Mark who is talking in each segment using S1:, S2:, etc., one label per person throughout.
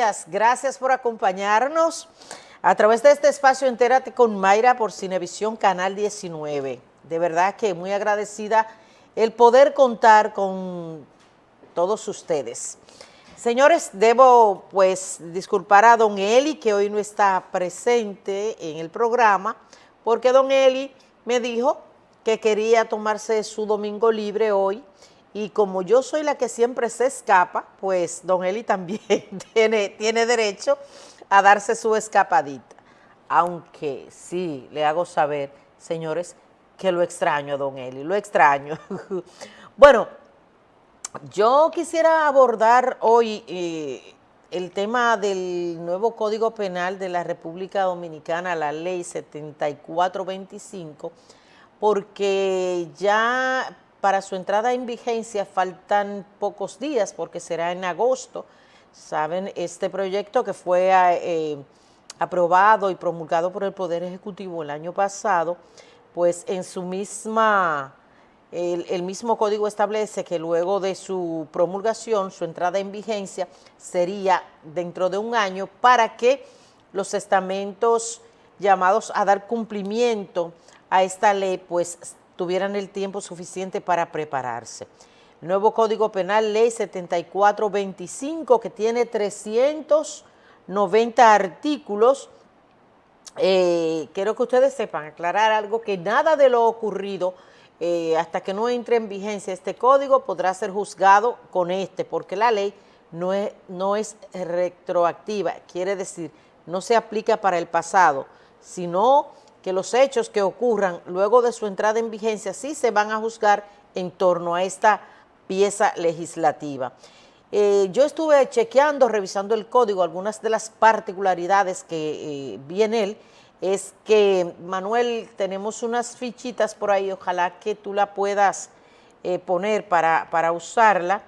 S1: días. Gracias por acompañarnos a través de este espacio Entérate con Mayra por Cinevisión Canal 19. De verdad que muy agradecida el poder contar con todos ustedes. Señores, debo pues disculpar a don Eli, que hoy no está presente en el programa, porque don Eli me dijo que quería tomarse su domingo libre hoy, y como yo soy la que siempre se escapa, pues don Eli también tiene derecho a darse su escapadita. Aunque sí, le hago saber, señores, que lo extraño, don Eli, lo extraño. Bueno, yo quisiera abordar hoy el tema del nuevo Código Penal de la República Dominicana, la Ley 7425, porque ya para su entrada en vigencia faltan pocos días, porque será en agosto. Saben, este proyecto que fue aprobado y promulgado por el Poder Ejecutivo el año pasado, pues en su misma... El mismo código establece que luego de su promulgación, su entrada en vigencia sería dentro de un año, para que los estamentos llamados a dar cumplimiento a esta ley pues tuvieran el tiempo suficiente para prepararse. El nuevo Código Penal, Ley 7425, que tiene 390 artículos. Quiero que ustedes sepan, aclarar algo, que nada de lo ocurrido hasta que no entre en vigencia este código podrá ser juzgado con porque la ley no es retroactiva, quiere decir, no se aplica para el pasado, sino que los hechos que ocurran luego de su entrada en vigencia sí se van a juzgar en torno a esta pieza legislativa. Yo estuve chequeando, revisando el código, algunas de las particularidades que vi en él. Es que, Manuel, tenemos unas fichitas por ahí, ojalá que tú la puedas poner para usarla,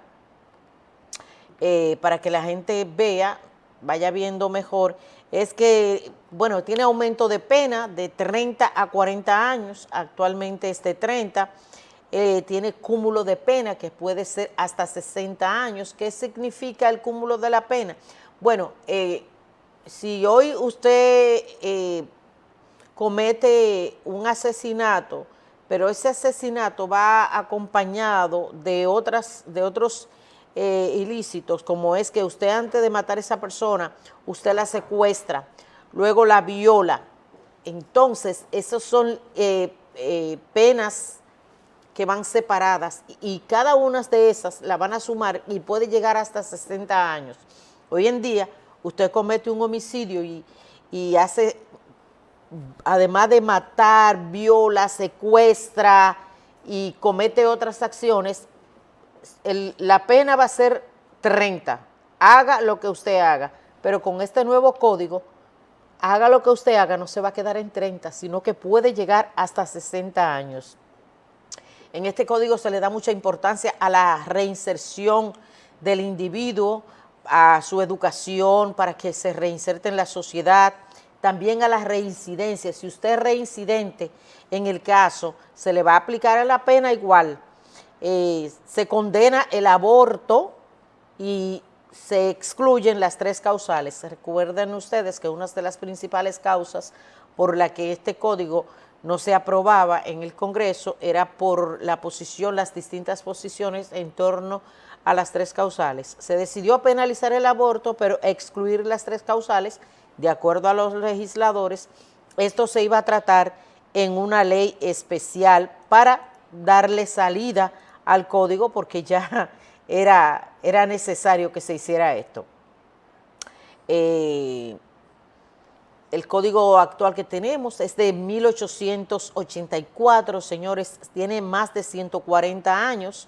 S1: para que la gente vea, vaya viendo mejor. Es que, bueno, tiene aumento de pena de 30 a 40 años, actualmente es de 30, tiene cúmulo de pena que puede ser hasta 60 años. ¿Qué significa el cúmulo de la pena? Bueno, si hoy usted comete un asesinato, pero ese asesinato va acompañado de otros ilícitos, como es que usted, antes de matar a esa persona, usted la secuestra, luego la viola. Entonces, esos son penas que van separadas, y cada una de esas la van a sumar y puede llegar hasta 60 años. Hoy en día, usted comete un homicidio y hace, además de matar, viola, secuestra y comete otras acciones, la pena va a ser 30, haga lo que usted haga, pero con este nuevo código, haga lo que usted haga, no se va a quedar en 30, sino que puede llegar hasta 60 años. En este código se le da mucha importancia a la reinserción del individuo, a su educación para que se reinserte en la sociedad, también a la reincidencia. Si usted es reincidente en el caso, se le va a aplicar la pena igual. Se condena el aborto y se excluyen las 3 causales. Recuerden ustedes que una de las principales causas por la que este código no se aprobaba en el Congreso era por las distintas posiciones en torno a las 3 causales. Se decidió penalizar el aborto, pero excluir las 3 causales. De acuerdo a los legisladores, esto se iba a tratar en una ley especial para darle salida al código, porque ya era necesario que se hiciera esto. El código actual que tenemos es de 1884, señores, tiene más de 140 años,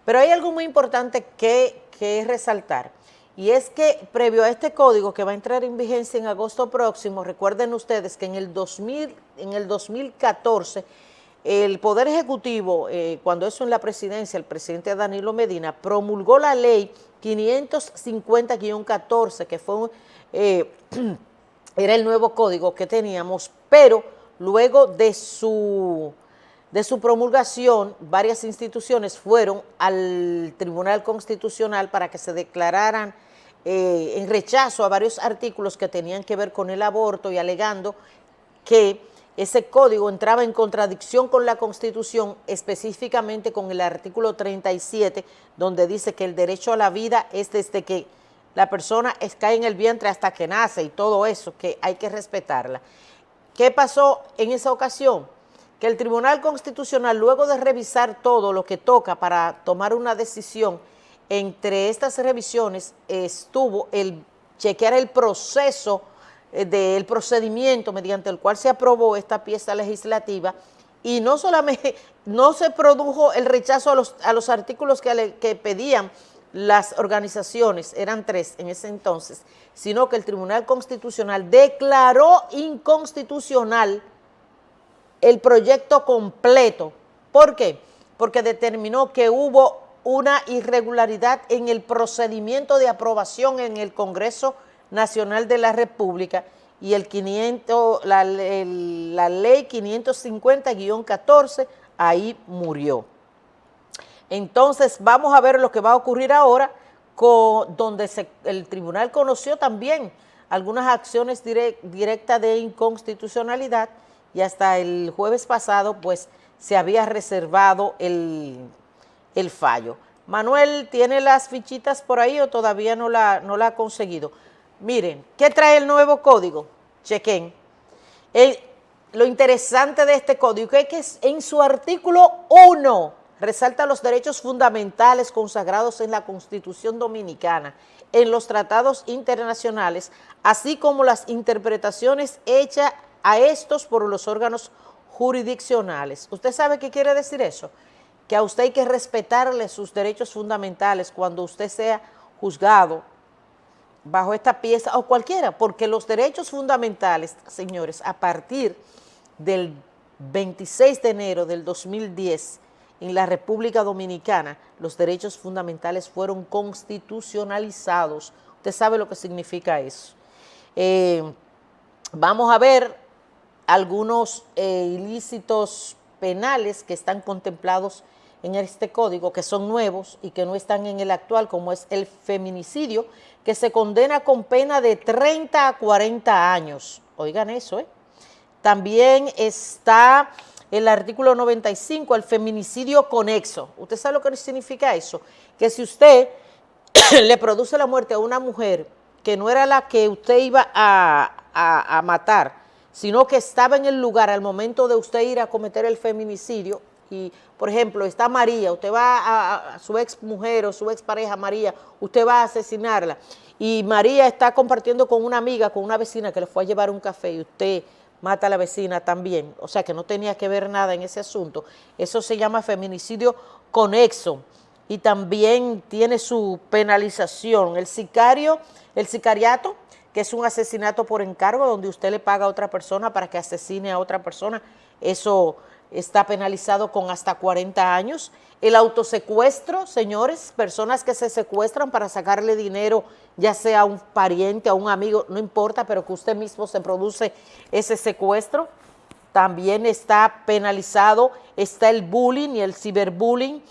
S1: pero hay algo muy importante que resaltar. Y es que previo a este código, que va a entrar en vigencia en agosto próximo, recuerden ustedes que en el 2014, el Poder Ejecutivo, cuando eso en la presidencia, el presidente Danilo Medina, promulgó la ley 550-14, que fue era el nuevo código que teníamos, pero luego de su promulgación, varias instituciones fueron al Tribunal Constitucional para que se declararan en rechazo a varios artículos que tenían que ver con el aborto y alegando que ese código entraba en contradicción con la Constitución, específicamente con el artículo 37, donde dice que el derecho a la vida es desde que la persona cae en el vientre hasta que nace y todo eso, que hay que respetarla. ¿Qué pasó en esa ocasión? Que el Tribunal Constitucional, luego de revisar todo lo que toca para tomar una decisión, entre estas revisiones estuvo el chequear el proceso del procedimiento mediante el cual se aprobó esta pieza legislativa, y no solamente no se produjo el rechazo a los artículos que pedían las organizaciones, eran 3 en ese entonces, sino que el Tribunal Constitucional declaró inconstitucional el proyecto completo. ¿Por qué? Porque determinó que hubo una irregularidad en el procedimiento de aprobación en el Congreso Nacional de la República, y la ley 550-14 ahí murió. Entonces vamos a ver lo que va a ocurrir ahora, donde el tribunal conoció también algunas acciones directas de inconstitucionalidad, y hasta el jueves pasado pues se había reservado el fallo. Manuel, ¿tiene las fichitas por ahí o todavía no la ha conseguido? Miren, ¿qué trae el nuevo código? Chequen. Lo interesante de este código es que en su artículo 1 resalta los derechos fundamentales consagrados en la Constitución Dominicana, en los tratados internacionales, así como las interpretaciones hechas a estos por los órganos jurisdiccionales. ¿Usted sabe qué quiere decir eso? Que a usted hay que respetarle sus derechos fundamentales cuando usted sea juzgado bajo esta pieza o cualquiera, porque los derechos fundamentales, señores, a partir del 26 de enero del 2010, en la República Dominicana, los derechos fundamentales fueron constitucionalizados. Usted sabe lo que significa eso. Vamos a ver algunos ilícitos penales que están contemplados en este código, que son nuevos y que no están en el actual, como es el feminicidio, que se condena con pena de 30 a 40 años. Oigan eso, ¿eh? También está el artículo 95, el feminicidio conexo. ¿Usted sabe lo que significa eso? Que si usted le produce la muerte a una mujer que no era la que usted iba a matar, sino que estaba en el lugar al momento de usted ir a cometer el feminicidio, y por ejemplo está María, usted va a su ex mujer o su ex pareja María, usted va a asesinarla, y María está compartiendo con una amiga, con una vecina que le fue a llevar un café, y usted mata a la vecina también, o sea que no tenía que ver nada en ese asunto. Eso se llama feminicidio conexo, y también tiene su penalización. El sicariato, que es un asesinato por encargo, donde usted le paga a otra persona para que asesine a otra persona, eso está penalizado con hasta 40 años. El autosecuestro, señores, personas que se secuestran para sacarle dinero, ya sea a un pariente, a un amigo, no importa, pero que usted mismo se produce ese secuestro, también está penalizado. Está el bullying y el ciberbullying,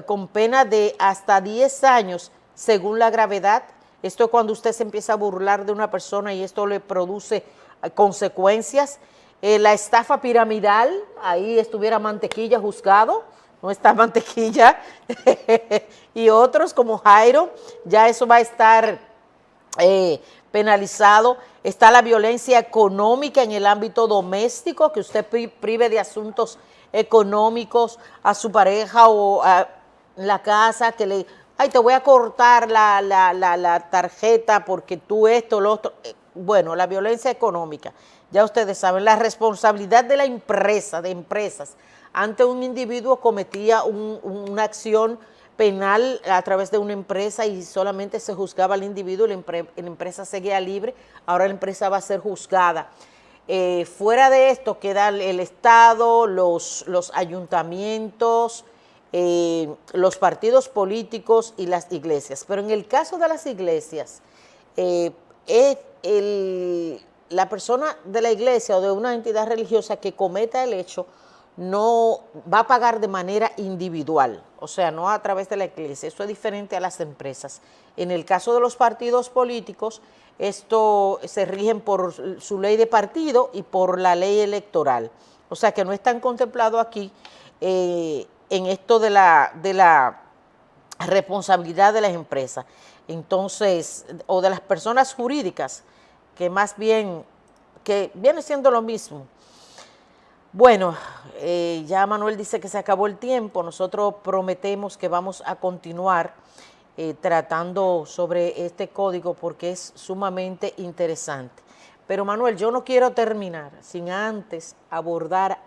S1: con pena de hasta 10 años según la gravedad. Esto es cuando usted se empieza a burlar de una persona y esto le produce consecuencias. La estafa piramidal, ahí estuviera Mantequilla juzgado, no está Mantequilla, y otros como Jairo, ya eso va a estar penalizado. Está la violencia económica en el ámbito doméstico, que usted prive de asuntos económicos a su pareja o a la casa, que le, ay, te voy a cortar la tarjeta porque tú esto, lo otro. Bueno, la violencia económica. Ya ustedes saben, la responsabilidad de la empresa, de empresas, ante un individuo cometía una acción penal a través de una empresa y solamente se juzgaba al individuo, la empresa seguía libre, ahora la empresa va a ser juzgada. Fuera de esto queda el Estado, los ayuntamientos, los partidos políticos y las iglesias. Pero en el caso de las iglesias, la persona de la iglesia o de una entidad religiosa que cometa el hecho no va a pagar de manera individual, o sea, no a través de la iglesia. Eso es diferente a las empresas. En el caso de los partidos políticos, esto se rigen por su ley de partido y por la ley electoral. O sea, que no están contemplados aquí en esto de la responsabilidad de las empresas. Entonces, o de las personas jurídicas, que más bien, que viene siendo lo mismo. Bueno, ya Manuel dice que se acabó el tiempo. Nosotros prometemos que vamos a continuar tratando sobre este código porque es sumamente interesante. Pero Manuel, yo no quiero terminar sin antes abordar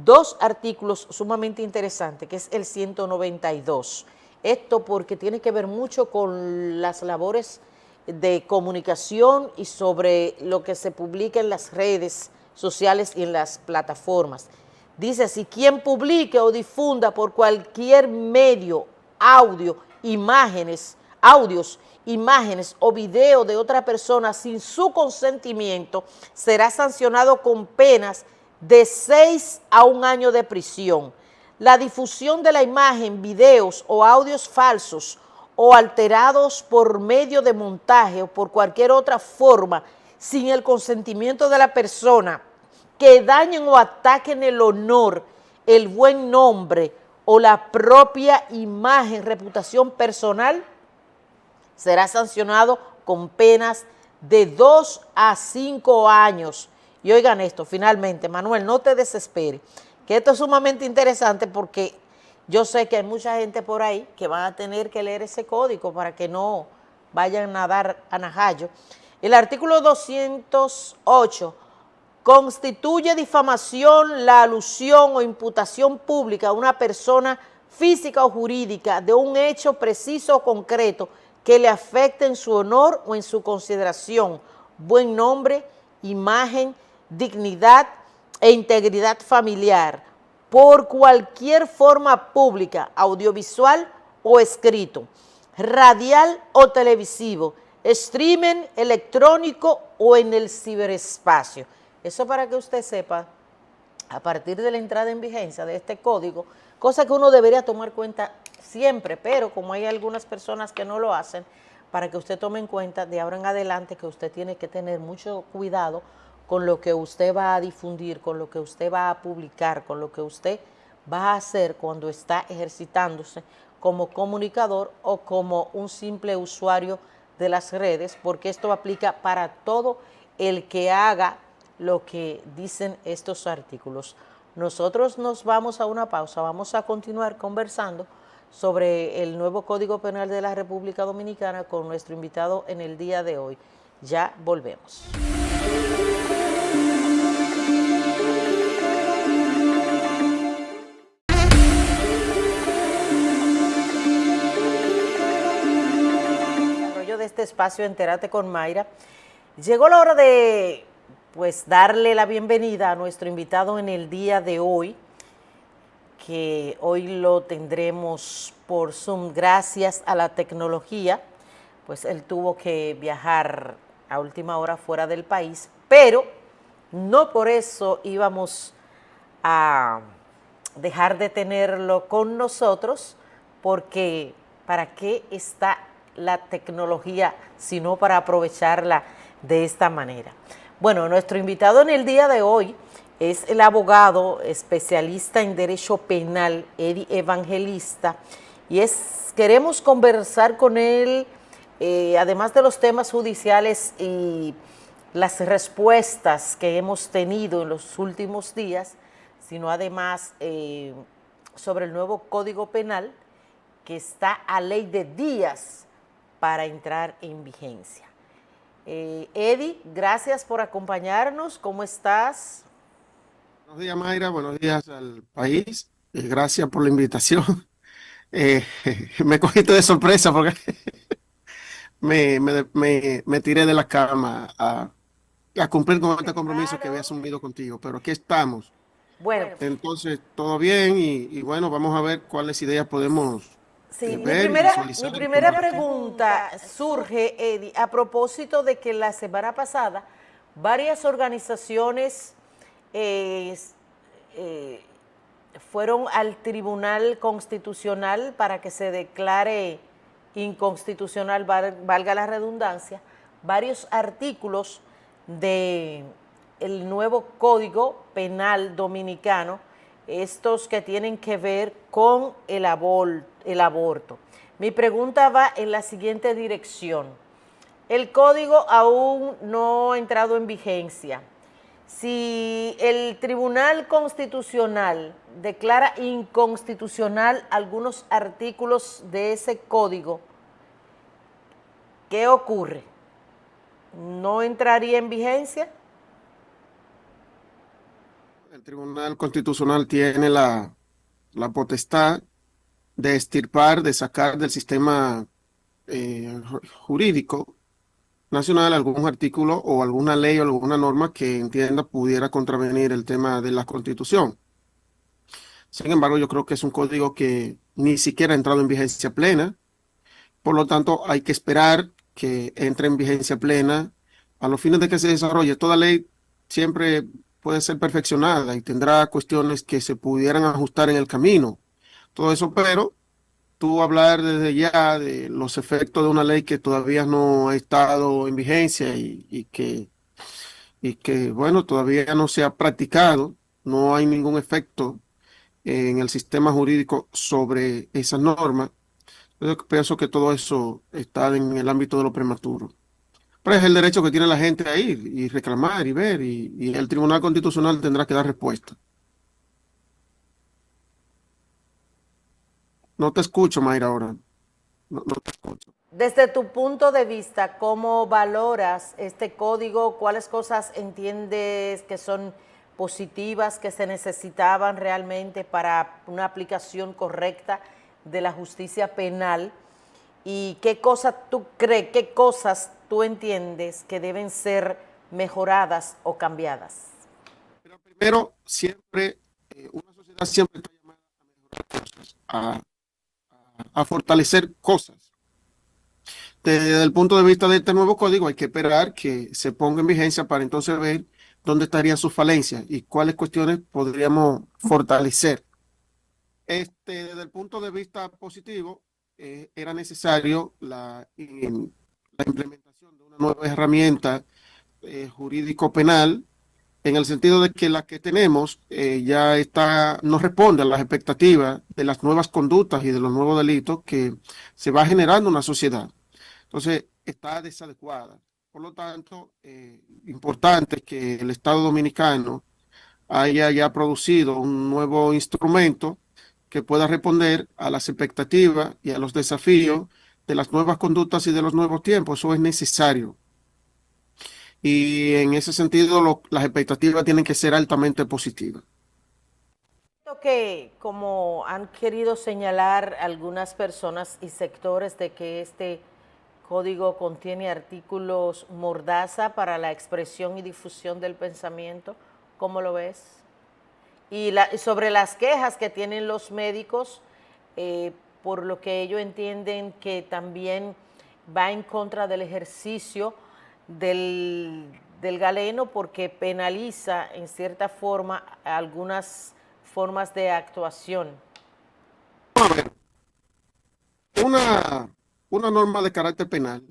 S1: dos artículos sumamente interesantes, que es el 192. Esto porque tiene que ver mucho con las labores de comunicación y sobre lo que se publica en las redes sociales y en las plataformas. Dice, si quien publique o difunda por cualquier medio, audios, imágenes o video de otra persona sin su consentimiento, será sancionado con penas de 6 a 1 año de prisión. La difusión de la imagen, videos o audios falsos o alterados por medio de montaje o por cualquier otra forma sin el consentimiento de la persona que dañen o ataquen el honor, el buen nombre o la propia imagen, reputación personal, será sancionado con penas de 2 a 5 años. Y oigan esto, finalmente, Manuel, no te desesperes, que esto es sumamente interesante porque yo sé que hay mucha gente por ahí que van a tener que leer ese código para que no vayan a dar a najallo. El artículo 208 constituye difamación la alusión o imputación pública a una persona física o jurídica de un hecho preciso o concreto que le afecte en su honor o en su consideración, buen nombre, imagen, dignidad e integridad familiar, por cualquier forma pública, audiovisual o escrito, radial o televisivo, streaming electrónico o en el ciberespacio. Eso para que usted sepa, a partir de la entrada en vigencia de este código, cosa que uno debería tomar cuenta siempre, pero como hay algunas personas que no lo hacen, para que usted tome en cuenta de ahora en adelante que usted tiene que tener mucho cuidado con lo que usted va a difundir, con lo que usted va a publicar, con lo que usted va a hacer cuando está ejercitándose como comunicador o como un simple usuario de las redes, porque esto aplica para todo el que haga lo que dicen estos artículos. Nosotros nos vamos a una pausa, vamos a continuar conversando sobre el nuevo Código Penal de la República Dominicana con nuestro invitado en el día de hoy. Ya volvemos. Desarrollo de este espacio Entérate con Mayra. Llegó la hora de darle la bienvenida a nuestro invitado en el día de hoy, que hoy lo tendremos por Zoom gracias a la tecnología, pues él tuvo que viajar a última hora fuera del país, pero no por eso íbamos a dejar de tenerlo con nosotros, porque ¿para qué está la tecnología sino para aprovecharla de esta manera? Bueno, nuestro invitado en el día de hoy es el abogado especialista en Derecho Penal, Eddie Evangelista, y queremos conversar con él, además de los temas judiciales y las respuestas que hemos tenido en los últimos días, sino además sobre el nuevo Código Penal que está a ley de días para entrar en vigencia. Eddie, gracias por acompañarnos. ¿Cómo estás?
S2: Buenos días, Mayra. Buenos días al país. Gracias por la invitación. Me cogiste de sorpresa porque me tiré de la cama a cumplir con este compromiso que había
S1: Claro.
S2: asumido contigo, pero aquí estamos.
S1: Bueno,
S2: Entonces, todo bien y bueno, vamos a ver cuáles ideas podemos
S1: sí, mi
S2: ver y
S1: primera,
S2: visualizar
S1: mi
S2: y
S1: primera
S2: compartir.
S1: pregunta surge, Eddie, a propósito de que la semana pasada varias organizaciones fueron al Tribunal Constitucional para que se declare inconstitucional, valga la redundancia, varios artículos del nuevo Código Penal Dominicano, estos que tienen que ver con el aborto. Mi pregunta va en la siguiente dirección. El código aún no ha entrado en vigencia. Si el Tribunal Constitucional declara inconstitucional algunos artículos de ese código, ¿qué ocurre? ¿No entraría en vigencia?
S2: El Tribunal Constitucional tiene la potestad de extirpar, de sacar del sistema jurídico nacional algún artículo o alguna ley o alguna norma que entienda pudiera contravenir el tema de la Constitución. Sin embargo, yo creo que es un código que ni siquiera ha entrado en vigencia plena, por lo tanto hay que esperar que entre en vigencia plena a los fines de que se desarrolle. Toda ley siempre puede ser perfeccionada y tendrá cuestiones que se pudieran ajustar en el camino. Todo eso, pero tú hablar desde ya de los efectos de una ley que todavía no ha estado en vigencia y que, bueno, todavía no se ha practicado, no hay ningún efecto en el sistema jurídico sobre esas normas. Yo pienso que todo eso está en el ámbito de lo prematuro. Pero es el derecho que tiene la gente a ir y reclamar y ver, y el Tribunal Constitucional tendrá que dar respuesta. No te escucho, Mayra, ahora. No te escucho.
S1: Desde tu punto de vista, ¿cómo valoras este código? ¿Cuáles cosas entiendes que son positivas, que se necesitaban realmente para una aplicación correcta de la justicia penal? ¿Y qué cosas tú crees, qué cosas tú entiendes que deben ser mejoradas o cambiadas?
S2: Pero primero, siempre, una sociedad siempre está llamada a mejorar cosas, a fortalecer cosas. Desde el punto de vista de este nuevo código, hay que esperar que se ponga en vigencia para entonces ver dónde estarían sus falencias y cuáles cuestiones podríamos fortalecer. Desde el punto de vista positivo, era necesario la implementación de una nueva herramienta jurídico-penal, en el sentido de que la que tenemos ya no responde a las expectativas de las nuevas conductas y de los nuevos delitos que se va generando en una sociedad. Entonces, está desadecuada. Por lo tanto, importante que el Estado Dominicano haya ya producido un nuevo instrumento que pueda responder a las expectativas y a los desafíos de las nuevas conductas y de los nuevos tiempos. Eso es necesario. Y en ese sentido, las expectativas tienen que ser altamente positivas.
S1: Que como han querido señalar algunas personas y sectores de que este código contiene artículos mordaza para la expresión y difusión del pensamiento, ¿cómo lo ves? Y sobre las quejas que tienen los médicos, por lo que ellos entienden que también va en contra del ejercicio del galeno porque penaliza en cierta forma algunas formas de actuación.
S2: A ver, una norma de carácter penal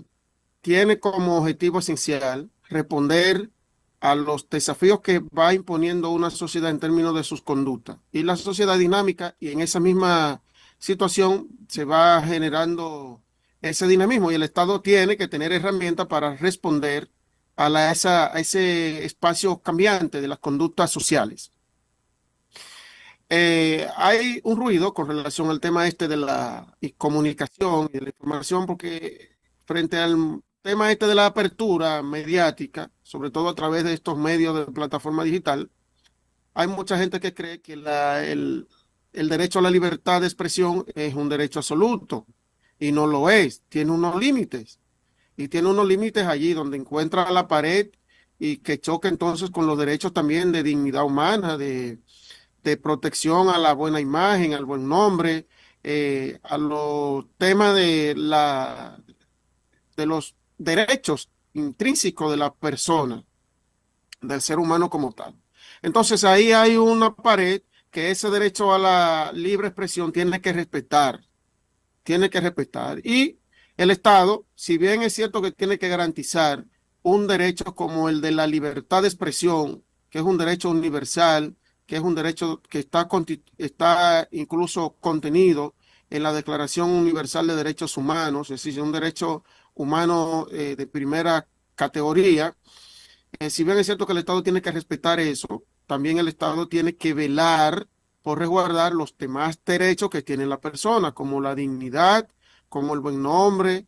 S2: tiene como objetivo esencial responder a los desafíos que va imponiendo una sociedad en términos de sus conductas. Y la sociedad dinámica, y en esa misma situación se va generando ese dinamismo, y el Estado tiene que tener herramientas para responder a ese espacio cambiante de las conductas sociales. Hay un ruido con relación al tema este de la comunicación y de la información, porque frente al tema este de la apertura mediática, sobre todo a través de estos medios de plataforma digital, hay mucha gente que cree que el derecho a la libertad de expresión es un derecho absoluto, y no lo es, tiene unos límites, y tiene unos límites allí donde encuentra la pared y que choca entonces con los derechos también de dignidad humana, de protección a la buena imagen, al buen nombre, a los temas de los derechos intrínsecos de la persona, del ser humano como tal. Entonces ahí hay una pared que ese derecho a la libre expresión tiene que respetar. Y el Estado, si bien es cierto que tiene que garantizar un derecho como el de la libertad de expresión, que es un derecho universal, que es un derecho que está incluso contenido en la Declaración Universal de Derechos Humanos, es decir, un derecho humano de primera categoría. Si bien es cierto que el Estado tiene que respetar eso, también el Estado tiene que velar por resguardar los demás derechos que tiene la persona, como la dignidad, como el buen nombre,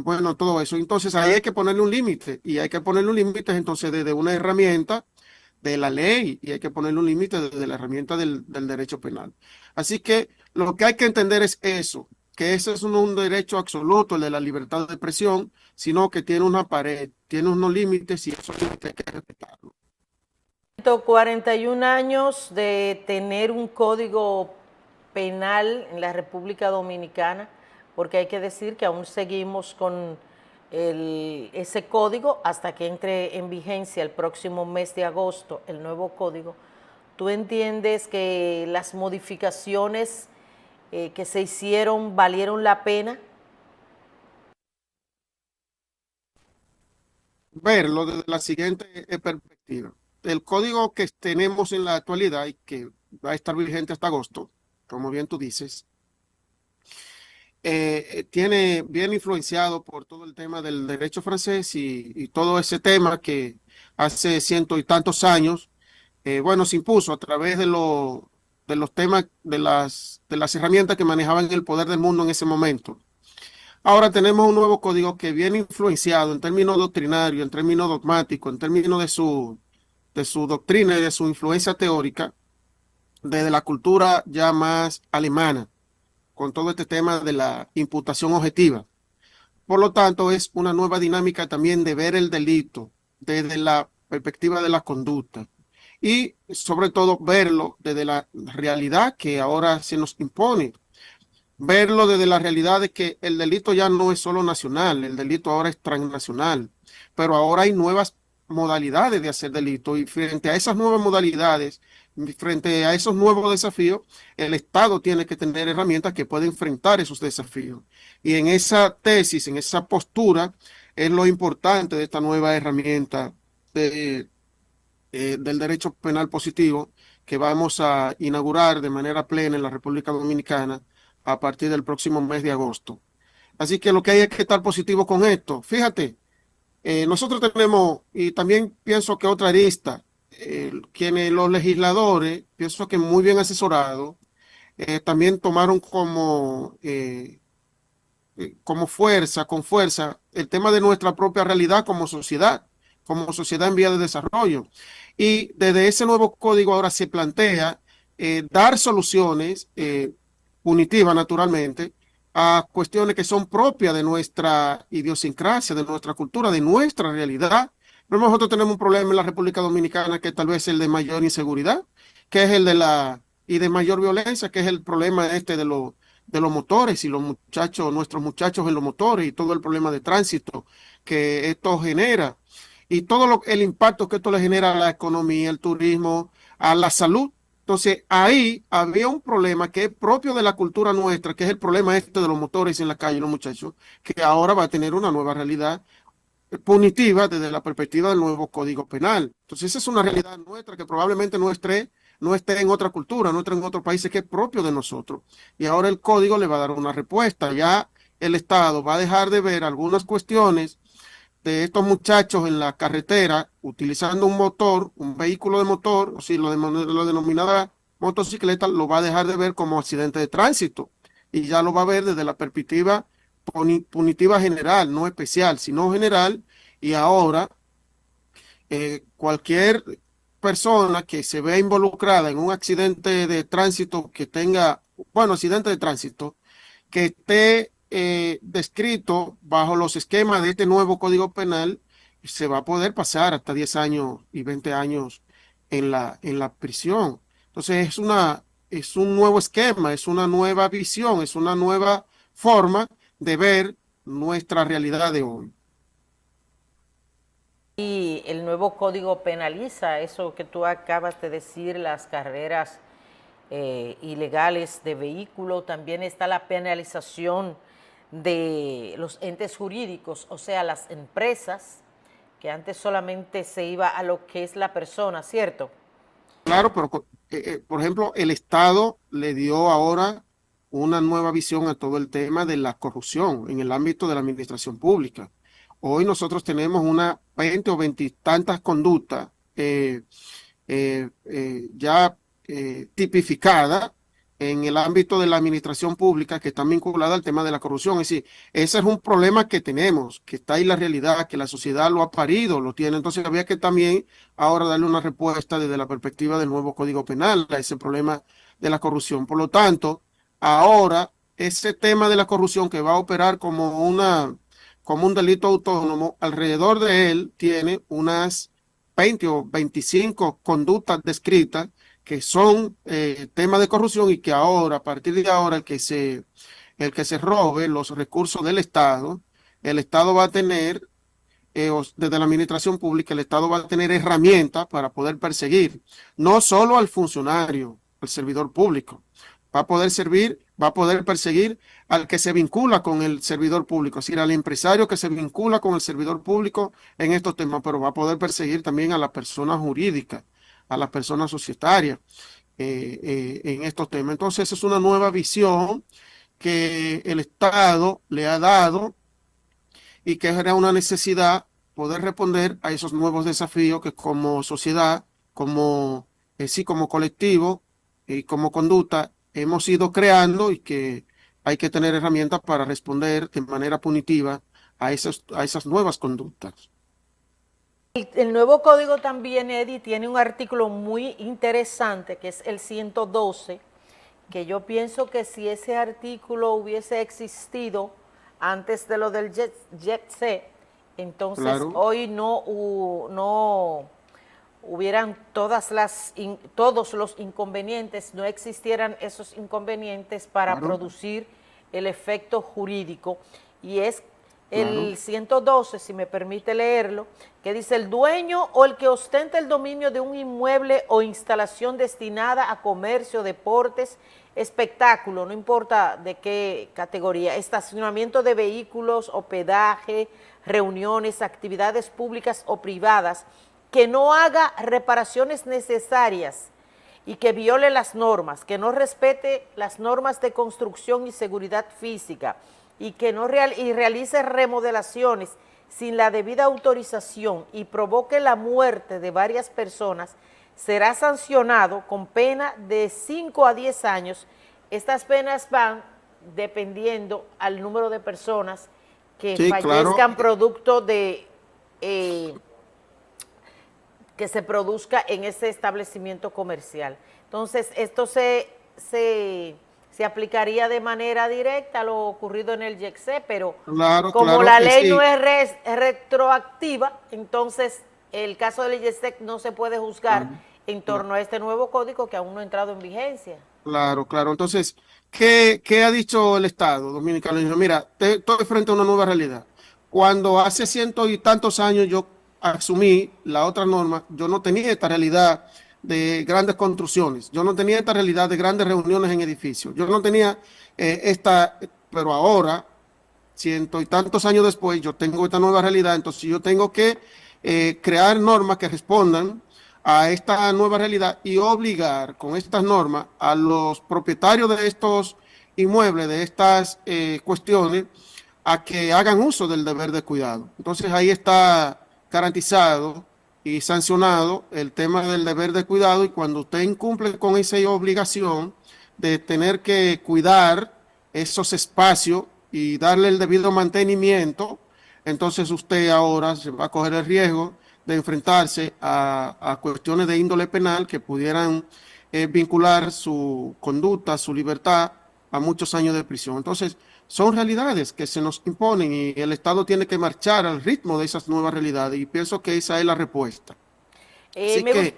S2: bueno, todo eso. Entonces ahí hay que ponerle un límite, y hay que ponerle un límite entonces desde una herramienta de la ley, y hay que ponerle un límite desde la herramienta del derecho penal. Así que lo que hay que entender es eso, que ese es un derecho absoluto, el de la libertad de expresión, sino que tiene una pared, tiene unos límites, y esos límites hay que respetarlos.
S1: 41 años de tener un código penal en la República Dominicana, porque hay que decir que aún seguimos con ese código hasta que entre en vigencia el próximo mes de agosto el nuevo código. ¿Tú entiendes que las modificaciones que se hicieron valieron la pena?
S2: Verlo desde la siguiente perspectiva. El código que tenemos en la actualidad y que va a estar vigente hasta agosto, como bien tú dices, tiene bien influenciado por todo el tema del derecho francés y todo ese tema que hace ciento y tantos años, bueno, se impuso a través de los temas, de las herramientas que manejaban el poder del mundo en ese momento. Ahora tenemos un nuevo código que viene influenciado en términos doctrinarios, en términos dogmáticos, en términos de su doctrina y de su influencia teórica, desde la cultura ya más alemana, con todo este tema de la imputación objetiva. Por lo tanto, es una nueva dinámica también de ver el delito desde la perspectiva de la conducta y sobre todo verlo desde la realidad que ahora se nos impone, verlo desde la realidad de que el delito ya no es solo nacional, el delito ahora es transnacional, pero ahora hay nuevas modalidades de hacer delito, y frente a esas nuevas modalidades, frente a esos nuevos desafíos, el Estado tiene que tener herramientas que pueden enfrentar esos desafíos. Y en esa tesis, en esa postura, es lo importante de esta nueva herramienta de, del derecho penal positivo que vamos a inaugurar de manera plena en la República Dominicana a partir del próximo mes de agosto. Así que lo que hay es que estar positivo con esto. Fíjate, nosotros tenemos, y también pienso que otra arista, quienes los legisladores, pienso que muy bien asesorados, también tomaron como fuerza, con fuerza, el tema de nuestra propia realidad como sociedad en vía de desarrollo. Y desde ese nuevo código ahora se plantea dar soluciones punitivas, naturalmente, a cuestiones que son propias de nuestra idiosincrasia, de nuestra cultura, de nuestra realidad. Pero nosotros tenemos un problema en la República Dominicana que tal vez es el de mayor inseguridad, que es el de y de mayor violencia, que es el problema este de los motores y los muchachos, nuestros muchachos en los motores, y todo el problema de tránsito que esto genera, y todo el impacto que esto le genera a la economía, al turismo, a la salud. Entonces ahí había un problema que es propio de la cultura nuestra, que es el problema este de los motores en la calle, los muchachos, que ahora va a tener una nueva realidad punitiva desde la perspectiva del nuevo Código Penal. Entonces esa es una realidad nuestra que probablemente no esté en otra cultura, no esté en otros países, que es propio de nosotros. Y ahora el código le va a dar una respuesta. Ya el Estado va a dejar de ver algunas cuestiones de estos muchachos en la carretera utilizando un motor, un vehículo de motor, o si lo denominada motocicleta, lo va a dejar de ver como accidente de tránsito, y ya lo va a ver desde la perspectiva punitiva general, no especial, sino general. Y ahora cualquier persona que se vea involucrada en un accidente de tránsito que tenga, bueno, accidente de tránsito, que esté descrito bajo los esquemas de este nuevo Código Penal, se va a poder pasar hasta 10 años y 20 años en la prisión. Entonces es un nuevo esquema, es una nueva visión, es una nueva forma de ver nuestra realidad de hoy.
S1: Y el nuevo código penaliza eso que tú acabas de decir, las carreras ilegales de vehículos, también está la penalización de los entes jurídicos, o sea, las empresas, que antes solamente se iba a lo que es la persona, ¿cierto?
S2: Claro, pero por ejemplo, el Estado le dio ahora una nueva visión a todo el tema de la corrupción en el ámbito de la administración pública. Hoy nosotros tenemos una 20 o 20 y tantas conductas ya tipificadas en el ámbito de la administración pública que están vinculadas al tema de la corrupción. Es decir, ese es un problema que tenemos, que está ahí la realidad, que la sociedad lo ha parido, lo tiene. Entonces había que también ahora darle una respuesta desde la perspectiva del nuevo Código Penal a ese problema de la corrupción. Por lo tanto, ahora ese tema de la corrupción que va a operar como un delito autónomo, alrededor de él tiene unas 20 o 25 conductas descritas que son temas de corrupción y que ahora, a partir de ahora, el que se robe los recursos del Estado, el Estado va a tener, desde la administración pública, el Estado va a tener herramientas para poder perseguir, no solo al funcionario, al servidor público, va a poder perseguir al que se vincula con el servidor público, es decir, al empresario que se vincula con el servidor público en estos temas, pero va a poder perseguir también a las personas jurídicas, a las personas societarias en estos temas. Entonces, es una nueva visión que el Estado le ha dado y que era una necesidad poder responder a esos nuevos desafíos que como sociedad, sí, como colectivo y como conducta hemos ido creando y que hay que tener herramientas para responder de manera punitiva a esas nuevas conductas.
S1: El nuevo código también, Eddie, tiene un artículo muy interesante que es el 112, que yo pienso que si ese artículo hubiese existido antes de lo del Jet Set, entonces
S2: Claro,
S1: hoy no hubieran todos los inconvenientes, no existieran esos inconvenientes para
S2: claro,
S1: producir el efecto jurídico. Y es
S2: claro.
S1: el 112, si me permite leerlo, que dice: el dueño o el que ostenta el dominio de un inmueble o instalación destinada a comercio, deportes, espectáculo, no importa de qué categoría, estacionamiento de vehículos, hospedaje, reuniones, actividades públicas o privadas, que no haga reparaciones necesarias y que viole las normas, que no respete las normas de construcción y seguridad física y que no realice remodelaciones sin la debida autorización y provoque la muerte de varias personas, será sancionado con pena de 5 a 10 años. Estas penas van dependiendo al número de personas que
S2: Sí, claro.
S1: fallezcan producto de que se produzca en ese establecimiento comercial. Entonces, esto se aplicaría de manera directa a lo ocurrido en el YEXE, pero
S2: Claro,
S1: como
S2: claro,
S1: la ley no
S2: sí,
S1: es retroactiva, entonces el caso del YEXE no se puede juzgar
S2: claro,
S1: en
S2: claro.
S1: torno a este nuevo código que aún no ha entrado en vigencia.
S2: Claro, claro. Entonces, ¿qué ha dicho el Estado dominicano? Dijo, mira, estoy frente a una nueva realidad. Cuando hace ciento y tantos años yo asumí la otra norma, yo no tenía esta realidad de grandes construcciones, yo no tenía esta realidad de grandes reuniones en edificios, yo no tenía pero ahora, ciento y tantos años después, yo tengo esta nueva realidad, entonces yo tengo que crear normas que respondan a esta nueva realidad y obligar con estas normas a los propietarios de estos inmuebles, de estas cuestiones, a que hagan uso del deber de cuidado. Entonces ahí está garantizado y sancionado el tema del deber de cuidado y cuando usted incumple con esa obligación de tener que cuidar esos espacios y darle el debido mantenimiento, entonces usted ahora se va a coger el riesgo de enfrentarse a cuestiones de índole penal que pudieran vincular su conducta, su libertad a muchos años de prisión. Entonces, son realidades que se nos imponen y el Estado tiene que marchar al ritmo de esas nuevas realidades y pienso que esa es la respuesta. Así
S1: Me gusta,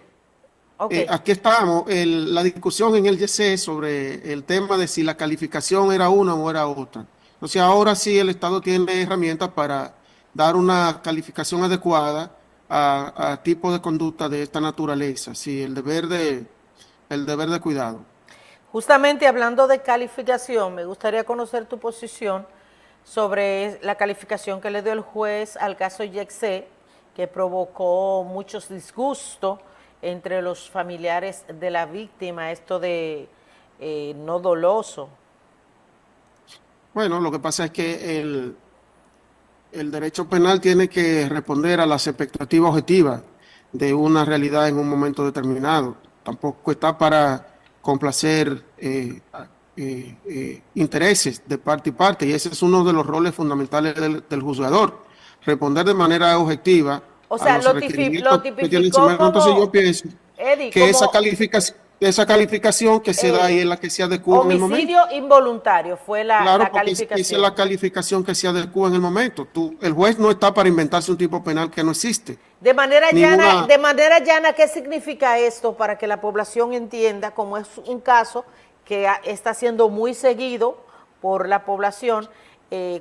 S2: que
S1: ok.
S2: aquí estamos, la discusión en el YC sobre el tema de si la calificación era una o era otra. Entonces ahora sí el Estado tiene herramientas para dar una calificación adecuada a tipo de conducta de esta naturaleza, sí, el deber de cuidado.
S1: Justamente hablando de calificación, me gustaría conocer tu posición sobre la calificación que le dio el juez al caso Yexé, que provocó muchos disgustos entre los familiares de la víctima, esto de no doloso.
S2: Bueno, lo que pasa es que el derecho penal tiene que responder a las expectativas objetivas de una realidad en un momento determinado. Tampoco está para complacer intereses de parte y parte, y ese es uno de los roles fundamentales del juzgador, responder de manera objetiva
S1: O
S2: a
S1: sea,
S2: los
S1: lo
S2: requerimientos que tiene el
S1: tipificó
S2: semestre. Entonces yo
S1: como,
S2: pienso
S1: Eddie,
S2: que
S1: como
S2: esa calificación que se da ahí
S1: eh,
S2: es la que se adecua en el momento.
S1: homicidio involuntario fue
S2: Claro,
S1: la
S2: porque esa es
S1: calificación.
S2: la calificación que se adecua en el momento. El juez no está para inventarse un tipo penal que no existe. Ninguna,
S1: De manera llana, ¿qué significa esto para que la población entienda, como es un caso que está siendo muy seguido por la población?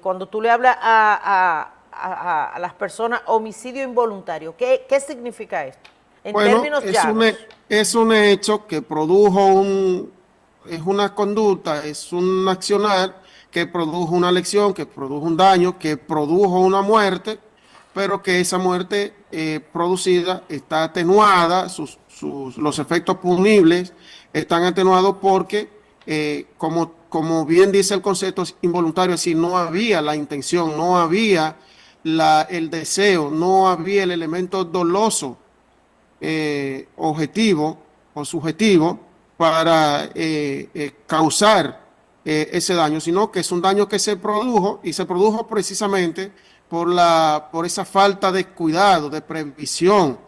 S1: Cuando tú le hablas a las personas homicidio involuntario, ¿qué significa esto? En
S2: bueno,
S1: términos llanos.
S2: es un hecho que produjo es una conducta, es un accionar que produjo una lesión, que produjo un daño, que produjo una muerte, pero que esa muerte producida está atenuada, los efectos punibles están atenuados porque, como bien dice el concepto involuntario, es decir, no había la intención, no había el deseo, no había el elemento doloso objetivo o subjetivo para causar ese daño, sino que es un daño que se produjo y se produjo precisamente por esa falta de cuidado, de previsión,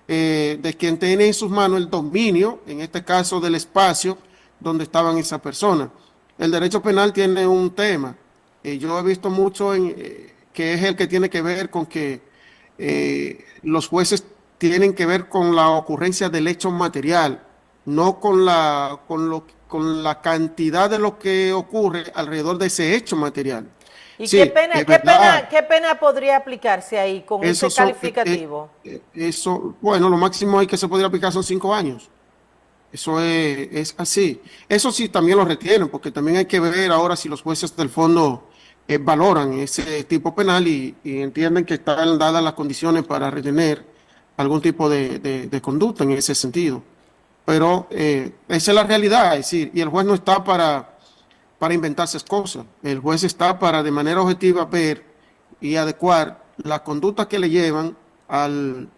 S2: de quien tiene en sus manos el dominio, en este caso del espacio donde estaban esas personas. El derecho penal tiene un tema, yo he visto mucho que es el que tiene que ver con que los jueces tienen que ver con la ocurrencia del hecho material, no con la cantidad de lo que ocurre alrededor de ese hecho material.
S1: ¿Y
S2: Sí, es verdad.
S1: qué pena podría aplicarse ahí con ese
S2: Eso,
S1: calificativo?
S2: bueno, lo máximo hay que se podría aplicar son 5 años. Eso es así. Eso sí, también lo retienen, porque también hay que ver ahora si los jueces del fondo valoran ese tipo penal y entienden que están dadas las condiciones para retener algún tipo de conducta en ese sentido. Pero esa es la realidad, es decir, y el juez no está para inventarse cosas. El juez está para de manera objetiva ver y adecuar las conductas que le llevan al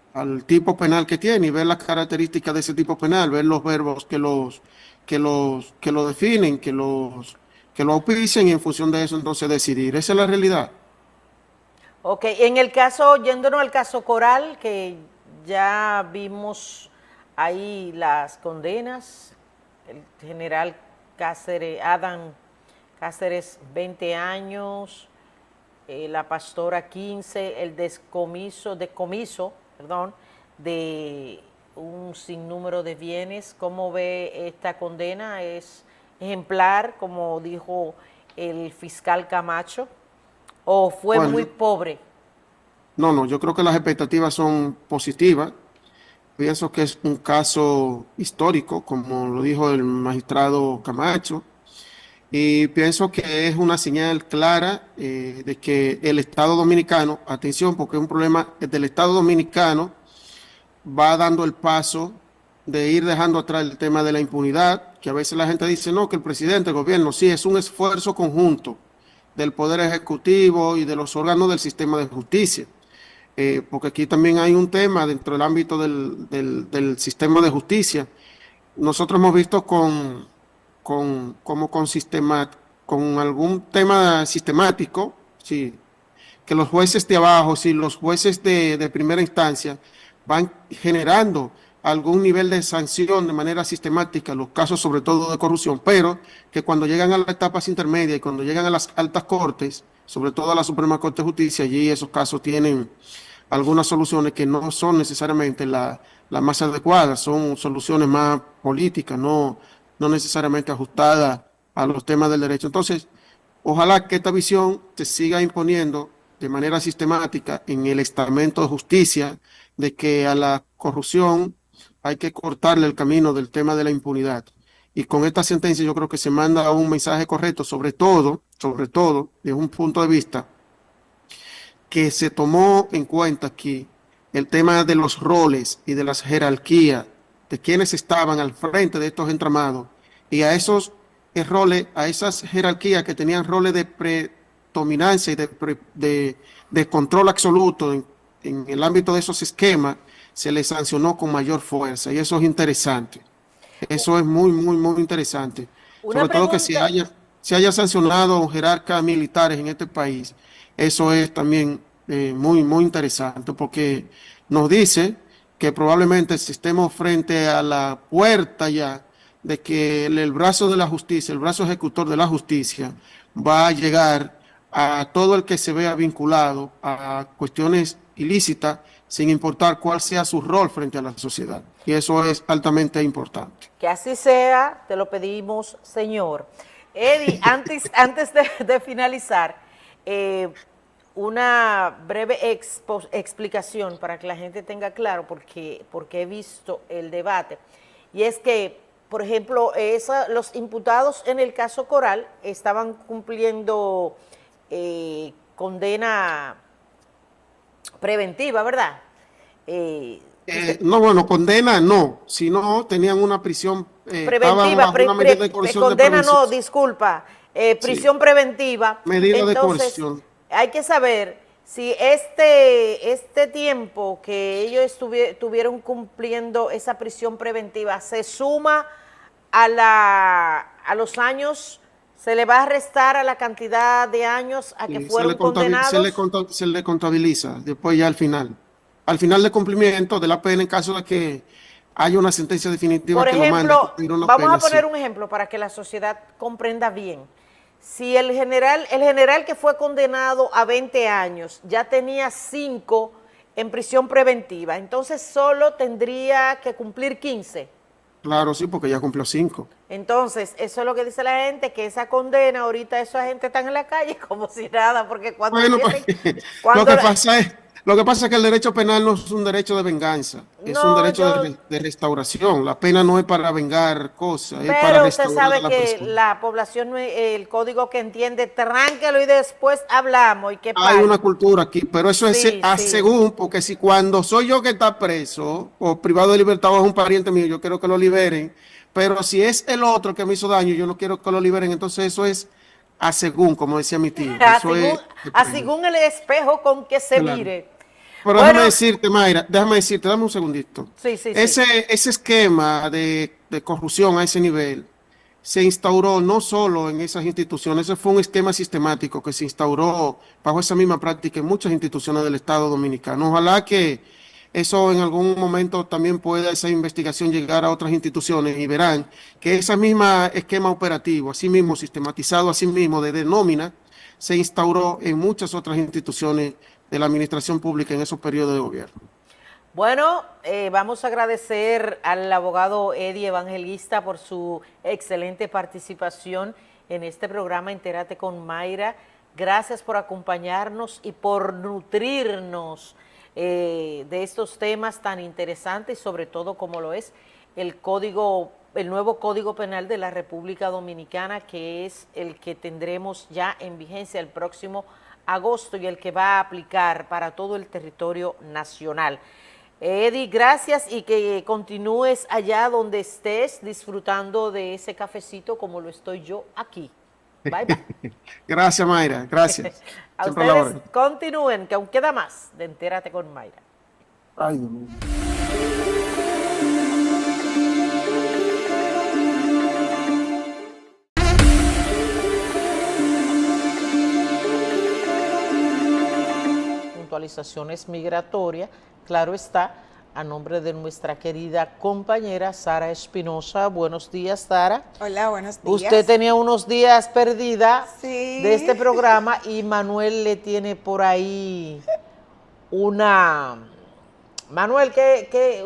S2: tipo penal que tiene y ver las características de ese tipo penal, ver los verbos que lo definen, que lo auspicien y en función de eso entonces decidir. Esa es la realidad.
S1: Ok, en el caso, yéndonos al caso Coral, que ya vimos ahí las condenas, el general Cáceres, Adam Cáceres 20 años, la pastora 15, el decomiso, perdón, de un sinnúmero de bienes. ¿Cómo ve esta condena? ¿Es ejemplar, como dijo el fiscal Camacho, o fue muy
S2: Bueno,
S1: pobre?
S2: no, yo creo que las expectativas son positivas. Pienso que es un caso histórico, como lo dijo el magistrado Camacho. Y pienso que es una señal clara de que el Estado dominicano, atención, porque es un problema del Estado dominicano, va dando el paso de ir dejando atrás el tema de la impunidad, que a veces la gente dice, no, que el presidente, el gobierno, sí, es un esfuerzo conjunto del Poder Ejecutivo y de los órganos del sistema de justicia. Porque aquí también hay un tema dentro del ámbito del sistema de justicia. Nosotros hemos visto como con algún tema sistemático, sí, que los jueces de abajo, sí, los jueces de primera instancia van generando algún nivel de sanción de manera sistemática, los casos sobre todo de corrupción, pero que cuando llegan a las etapas intermedias y cuando llegan a las altas cortes, sobre todo a la Suprema Corte de Justicia, allí esos casos tienen algunas soluciones que no son necesariamente la más adecuadas, son soluciones más políticas, no necesariamente ajustadas a los temas del derecho. Entonces, ojalá que esta visión se siga imponiendo de manera sistemática en el estamento de justicia, de que a la corrupción hay que cortarle el camino del tema de la impunidad. y con esta sentencia yo creo que se manda un mensaje correcto, sobre todo, desde un punto de vista que se tomó en cuenta aquí el tema de los roles y de las jerarquías de quienes estaban al frente de estos entramados y a esos roles, a esas jerarquías que tenían roles de predominancia y de control absoluto en el ámbito de esos esquemas, se les sancionó con mayor fuerza y eso es interesante. Eso es muy, muy, muy interesante.
S1: Una
S2: Sobre todo que
S1: pregunta,
S2: se haya sancionado jerarcas militares en este país. Eso es también muy, muy interesante porque nos dice que probablemente estemos frente a la puerta ya de que el brazo de la justicia, el brazo ejecutor de la justicia, va a llegar a todo el que se vea vinculado a cuestiones ilícitas, sin importar cuál sea su rol frente a la sociedad. Y eso es altamente importante.
S1: que así sea, te lo pedimos, Señor. Eddie, antes de finalizar, una breve explicación para que la gente tenga claro, porque he visto el debate, y es que, por ejemplo, los imputados en el caso Coral estaban cumpliendo condena preventiva, ¿verdad?
S2: No, bueno, condena no, sino tenían una prisión, estaban
S1: Preventiva,
S2: bajo una medida de coerción de
S1: condena
S2: prevención.
S1: no, disculpa,
S2: Sí,
S1: prisión preventiva.
S2: medida de
S1: Entonces,
S2: coerción.
S1: hay que saber si este tiempo que ellos tuvieron cumpliendo esa prisión preventiva se suma a los años, se le va a restar a la cantidad de años a que
S2: Y
S1: fueron condenados.
S2: se le contabiliza después ya al final del cumplimiento de la pena, en caso de que haya una sentencia definitiva
S1: Por
S2: que lo mande a
S1: ejemplo,
S2: cumplir una
S1: vamos a
S2: pena,
S1: poner
S2: sí.
S1: un ejemplo para que la sociedad comprenda bien. Si el general que fue condenado a 20 años ya tenía 5 en prisión preventiva, entonces solo tendría que cumplir 15.
S2: Claro, sí, porque ya cumplió 5.
S1: Entonces, eso es lo que dice la gente, que esa condena, ahorita esa gente está en la calle como si nada, porque cuando
S2: Bueno,
S1: empiecen,
S2: lo
S1: cuando,
S2: que pasa es, lo que pasa es que el derecho penal no es un derecho de venganza, es un
S1: no,
S2: derecho
S1: yo,
S2: de restauración. La pena no es para vengar cosas, es para
S1: pero usted
S2: restaurar a
S1: sabe
S2: la
S1: que
S2: persona.
S1: la población, el código que entiende, tránquelo y después hablamos y que
S2: Hay una
S1: pague.
S2: cultura aquí, pero eso es
S1: Sí, sí.
S2: según, porque si cuando soy yo que está preso o privado de libertad o es un pariente mío, yo quiero que lo liberen, pero si es el otro que me hizo daño, yo no quiero que lo liberen, entonces eso es a según, como decía mi tío, eso es, depende.
S1: Según el espejo con que se
S2: Claro.
S1: mire.
S2: Pero déjame
S1: Bueno,
S2: decirte, Mayra, déjame decirte, dame un segundito.
S1: sí, sí, sí.
S2: Ese esquema de corrupción a ese nivel se instauró no solo en esas instituciones, ese fue un esquema sistemático que se instauró bajo esa misma práctica en muchas instituciones del Estado Dominicano. Ojalá que eso en algún momento también pueda esa investigación llegar a otras instituciones y verán que ese mismo esquema operativo, así mismo sistematizado, así mismo de nómina, se instauró en muchas otras instituciones de la administración pública en esos periodos de gobierno.
S1: Bueno, vamos a agradecer al abogado Eddie Evangelista por su excelente participación en este programa Entérate con Mayra. Gracias por acompañarnos y por nutrirnos de estos temas tan interesantes y sobre todo como lo es el nuevo Código Penal de la República Dominicana, que es el que tendremos ya en vigencia el próximo agosto y el que va a aplicar para todo el territorio nacional. Eddie, gracias y que continúes allá donde estés disfrutando de ese cafecito como lo estoy yo aquí. Bye, bye.
S2: Gracias, Mayra, gracias.
S1: A
S2: Siempre a la
S1: ustedes
S2: orden.
S1: continúen, que aún queda más de Entérate con Mayra.
S2: Ay, Dios mío.
S1: Puntualizaciones migratorias, claro está, a nombre de nuestra querida compañera Sara Espinosa. Buenos días, Sara.
S3: Hola, buenos días.
S1: Usted tenía unos días perdida
S3: Sí.
S1: de este programa y Manuel le tiene por ahí una... Manuel,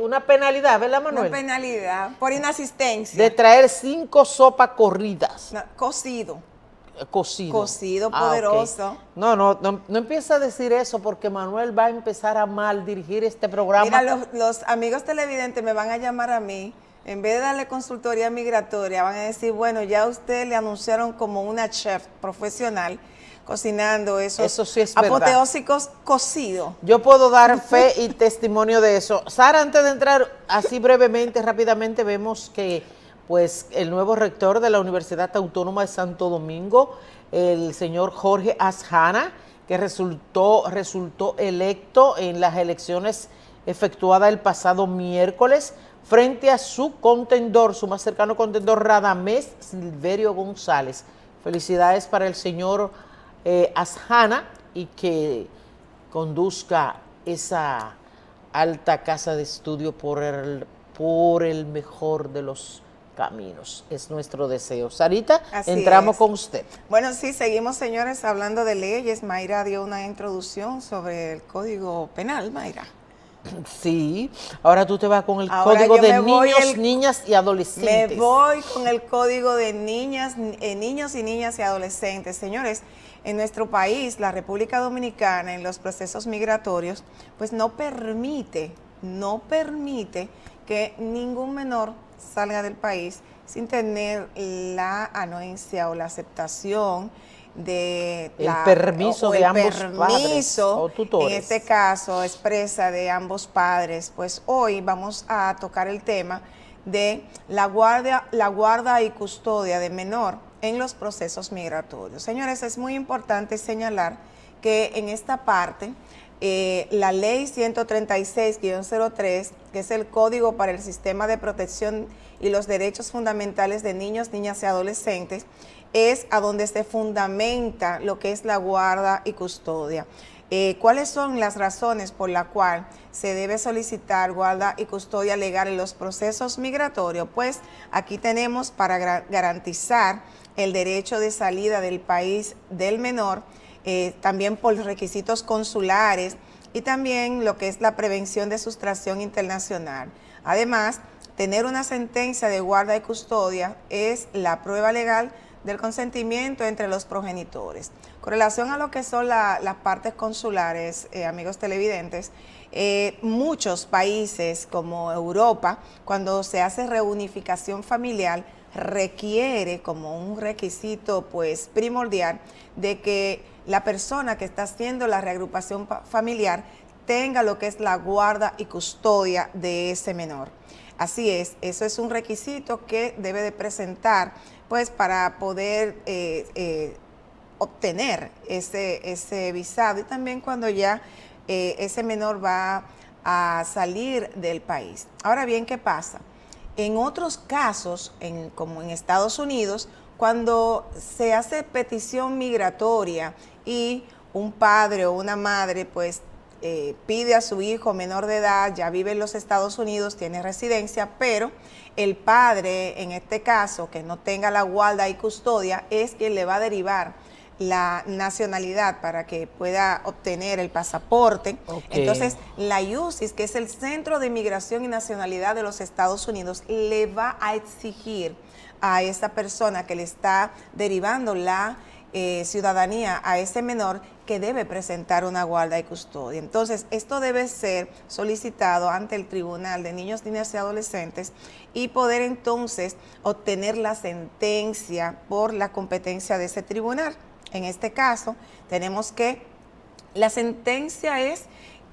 S1: una penalidad, ¿verdad, Manuel?
S3: Una penalidad por inasistencia.
S1: De traer 5 sopas corridas.
S3: No, cocido.
S1: Cocido.
S3: Cocido
S1: Ok.
S3: poderoso.
S1: No empieza a decir eso porque Manuel va a empezar a mal dirigir este programa.
S3: Mira, los amigos televidentes me van a llamar a mí En vez de darle consultoría migratoria, van a decir, bueno, ya usted le anunciaron como una chef profesional cocinando
S1: Eso
S3: esos
S1: sí es verdad.
S3: apoteósicos cocidos.
S1: Yo puedo dar fe y testimonio de eso. Sara, antes de entrar así brevemente, rápidamente, vemos que pues el nuevo rector de la Universidad Autónoma de Santo Domingo, el señor Jorge Asjana, que resultó electo en las elecciones efectuadas el pasado miércoles frente a su contendor, su más cercano contendor, Radamés Silverio González. Felicidades para el señor Asjana y que conduzca esa alta casa de estudio por el mejor de los caminos. Es nuestro deseo. Sarita,
S3: Así
S1: entramos
S3: es.
S1: con usted.
S3: Bueno, sí, seguimos, señores, hablando de leyes. Mayra dio una introducción sobre el Código Penal, Mayra.
S1: Sí, ahora tú te vas con el
S3: Ahora
S1: código
S3: yo
S1: de
S3: me voy
S1: niños, niñas y
S3: Me
S1: adolescentes.
S3: voy con el Código de niños y niñas y adolescentes. Señores, en nuestro país, la República Dominicana, en los procesos migratorios, pues no permite que ningún menor salga del país sin tener la anuencia o la aceptación de
S1: El permiso de ambos padres o
S3: en
S1: tutores.
S3: este caso expresa de ambos padres. Pues hoy vamos a tocar el tema de la guarda y custodia de menor en los procesos migratorios. Señores, es muy importante señalar que en esta parte la ley 136-03, que es el Código para el Sistema de Protección y los Derechos Fundamentales de Niños, Niñas y Adolescentes, es a donde se fundamenta lo que es la guarda y custodia. ¿Cuáles son las razones por las cuales se debe solicitar guarda y custodia legal en los procesos migratorios? Pues aquí tenemos para garantizar el derecho de salida del país del menor, también por requisitos consulares y también lo que es la prevención de sustracción internacional. Además, tener una sentencia de guarda y custodia es la prueba legal del consentimiento entre los progenitores. Con relación a lo que son las partes consulares, amigos televidentes, muchos países como Europa, cuando se hace reunificación familiar, requiere como un requisito pues primordial de que la persona que está haciendo la reagrupación familiar tenga lo que es la guarda y custodia de ese menor. Así es, eso es un requisito que debe de presentar pues para poder obtener ese visado y también cuando ya ese menor va a salir del país. Ahora bien, ¿qué pasa? En otros casos, como en Estados Unidos, cuando se hace petición migratoria y un padre o una madre pues pide a su hijo menor de edad, ya vive en los Estados Unidos, tiene residencia, pero el padre, en este caso, que no tenga la guarda y custodia, es quien le va a derivar la nacionalidad para que pueda obtener el pasaporte.
S1: Okay.
S3: Entonces, la IUCIS, que es el Centro de Migración y Nacionalidad de los Estados Unidos, le va a exigir a esa persona que le está derivando la ciudadanía a ese menor que debe presentar una guarda y custodia. Entonces, esto debe ser solicitado ante el Tribunal de Niños, Niñas y Adolescentes y poder entonces obtener la sentencia por la competencia de ese tribunal. En este caso, tenemos que la sentencia es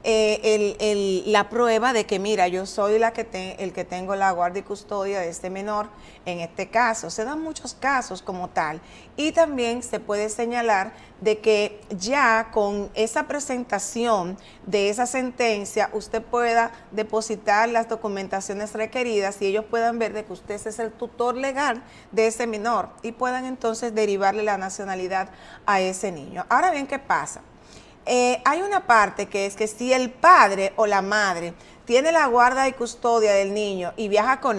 S3: la prueba de que, mira, yo soy el que tengo la guarda y custodia de este menor. En este caso, se dan muchos casos como tal. Y también se puede señalar de que ya con esa presentación de esa sentencia, usted pueda depositar las documentaciones requeridas y ellos puedan ver de que usted es el tutor legal de ese menor y puedan entonces derivarle la nacionalidad a ese niño. Ahora bien, ¿qué pasa? Hay una parte que es que si el padre o la madre tiene la guarda y custodia del niño y viaja con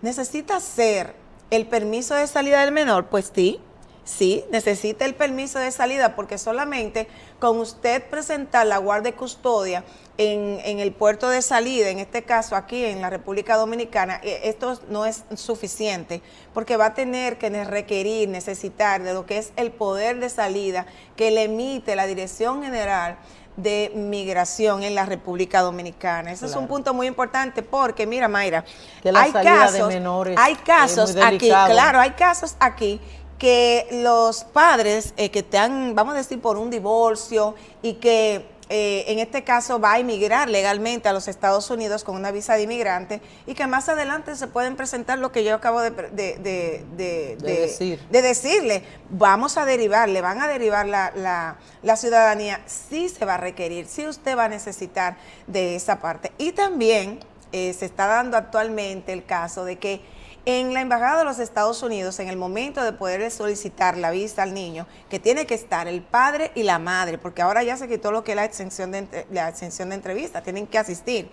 S3: necesita hacer el permiso de salida del menor, pues sí, necesita el permiso de salida porque solamente con usted presentar la guarda y custodia en el puerto de salida, en este caso aquí en la República Dominicana, esto no es suficiente porque va a tener que necesitar de lo que es el poder de salida que le emite la Dirección General de migración en la República Dominicana. Ese es un punto muy importante porque, mira, Mayra,
S1: que la salida de menores
S3: hay casos
S1: muy
S3: aquí,
S1: delicado.
S3: claro, hay casos aquí que los padres que están, vamos a decir, por un divorcio y que en este caso va a emigrar legalmente a los Estados Unidos con una visa de inmigrante y que más adelante se pueden presentar lo que yo acabo de decirle. Vamos a derivarle, van a derivar la ciudadanía, sí se va a requerir, sí usted va a necesitar de esa parte. Y también se está dando actualmente el caso de que en la Embajada de los Estados Unidos, en el momento de poder solicitar la visa al niño, que tiene que estar el padre y la madre, porque ahora ya se quitó lo que es la exención de entrevista, tienen que asistir.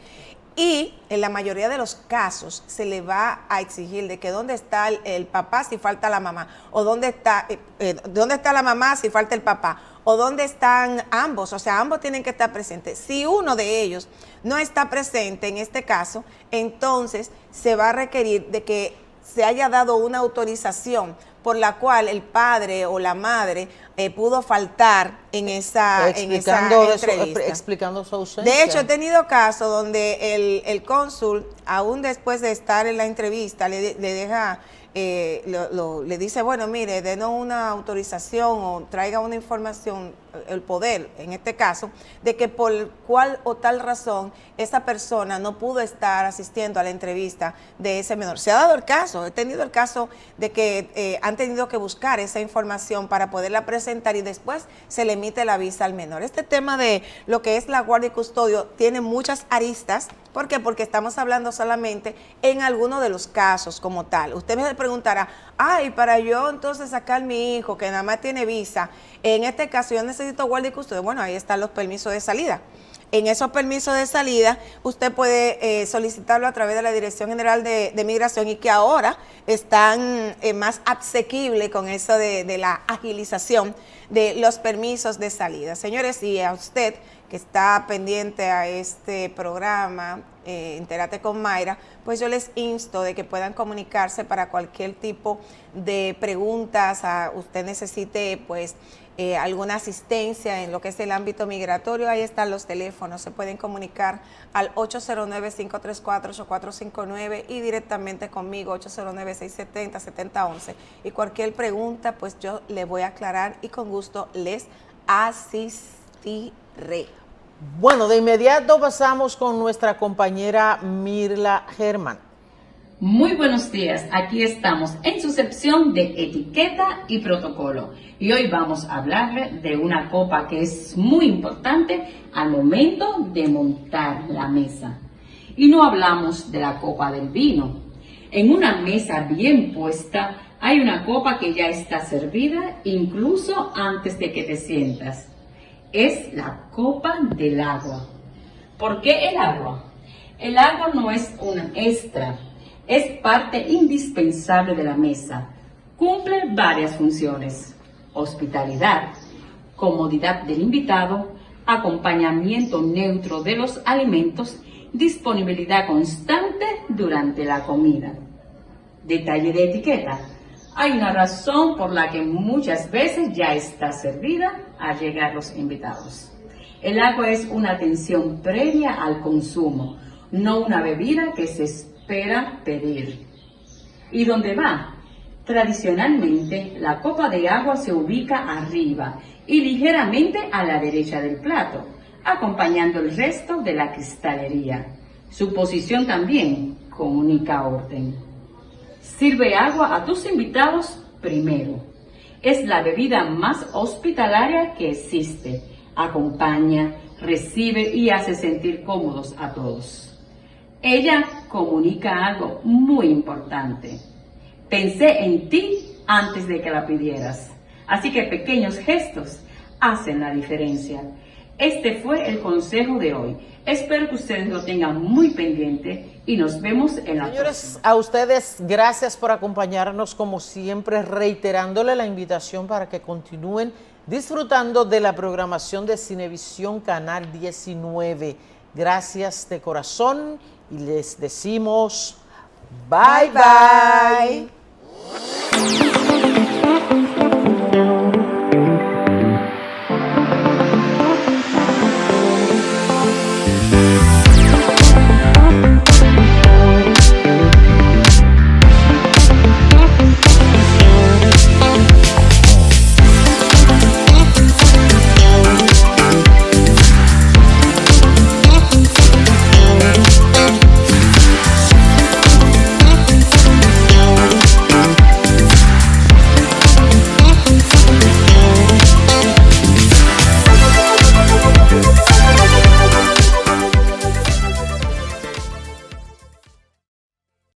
S3: Y en la mayoría de los casos se le va a exigir de que dónde está el papá si falta la mamá, o dónde está la mamá si falta el papá, o dónde están ambos, o sea, ambos tienen que estar presentes. Si uno de ellos no está presente en este caso, entonces se va a requerir de que se haya dado una autorización por la cual el padre o la madre pudo faltar en esa entrevista.
S1: Explicando su ausencia.
S3: De hecho, he tenido casos donde el cónsul, aún después de estar en la entrevista, le deja, le dice, bueno, mire, denos una autorización o traiga una información, el poder, en este caso, de que por cual o tal razón esa persona no pudo estar asistiendo a la entrevista de ese menor. Se ha dado el caso, he tenido el caso de que han tenido que buscar esa información para poderla presentar y después se le emite la visa al menor. Este tema de lo que es la guardia y custodio tiene muchas aristas. ¿Por qué? Porque estamos hablando solamente en algunos de los casos como tal. Usted me preguntará, ay, para yo entonces sacar a mi hijo que nada más tiene visa, en este caso yo necesito guardia y custodia. Bueno, ahí están los permisos de salida. En esos permisos de salida, usted puede solicitarlo a través de la Dirección General de Migración y que ahora están más asequibles con eso de la agilización de los permisos de salida. Señores, y a usted que está pendiente a este programa, Entérate con Mayra, pues yo les insto de que puedan comunicarse para cualquier tipo de preguntas, usted necesite pues alguna asistencia en lo que es el ámbito migratorio, ahí están los teléfonos, se pueden comunicar al 809-534-8459 y directamente conmigo, 809-670-7011. Y cualquier pregunta, pues yo le voy a aclarar y con gusto les asistiré.
S1: Bueno, de inmediato pasamos con nuestra compañera Mirla Germán.
S4: Muy buenos días, aquí estamos en su sección de etiqueta y protocolo y hoy vamos a hablarle de una copa que es muy importante al momento de montar la mesa. Y no hablamos de la copa del vino. En una mesa bien puesta hay una copa que ya está servida incluso antes de que te sientas. Es la copa del agua. ¿Por qué el agua? El agua no es un extra. Es parte indispensable de la mesa. Cumple varias funciones: hospitalidad, comodidad del invitado, acompañamiento neutro de los alimentos, disponibilidad constante durante la comida. Detalle de etiqueta. Hay una razón por la que muchas veces ya está servida al llegar los invitados. El agua es una atención previa al consumo, no una bebida que se espera pedir. ¿Y dónde va? Tradicionalmente, la copa de agua se ubica arriba y ligeramente a la derecha del plato, acompañando el resto de la cristalería. Su posición también comunica orden. Sirve agua a tus invitados primero. Es la bebida más hospitalaria que existe. Acompaña, recibe y hace sentir cómodos a todos. Ella comunica algo muy importante. Pensé en ti antes de que la pidieras. Así que pequeños gestos hacen la diferencia. Este fue el consejo de hoy. Espero que ustedes lo tengan muy pendiente y nos vemos en la
S1: Señores,
S4: próxima.
S1: a ustedes gracias por acompañarnos como siempre, reiterándole la invitación para que continúen disfrutando de la programación de Cinevisión Canal 19. Gracias de corazón y les decimos bye bye.